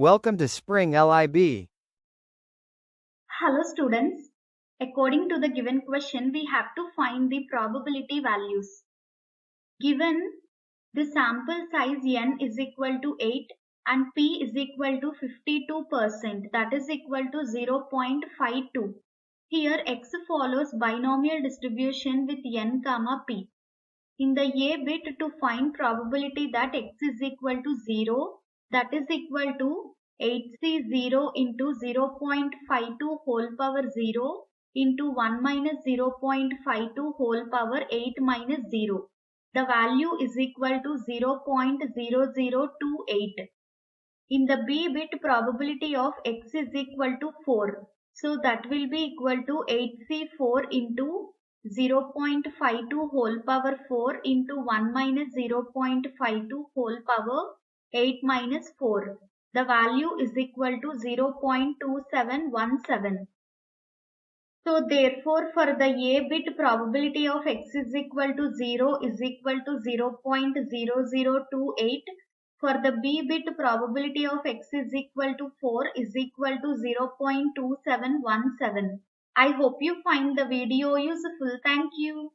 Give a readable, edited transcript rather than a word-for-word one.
Welcome to springlib. Hello students. According to the given question, we have to find the probability values. Given the sample size n is equal to 8 and p is equal to 52%, that is equal to 0.52. Here x follows binomial distribution with n comma p. In the a bit, to find probability that x is equal to 0, that is equal to 8c0 into 0.52 whole power 0 into 1 minus 0.52 whole power 8 minus 0. The value is equal to 0.0028. In the b bit, probability of x is equal to 4. So that will be equal to 8c4 into 0.52 whole power 4 into 1 minus 0.52 whole power 8 minus 4. The value is equal to 0.2717. So therefore, for the a bit, probability of x is equal to 0 is equal to 0.0028. For the b bit, probability of x is equal to 4 is equal to 0.2717. I hope you find the video useful. Thank you.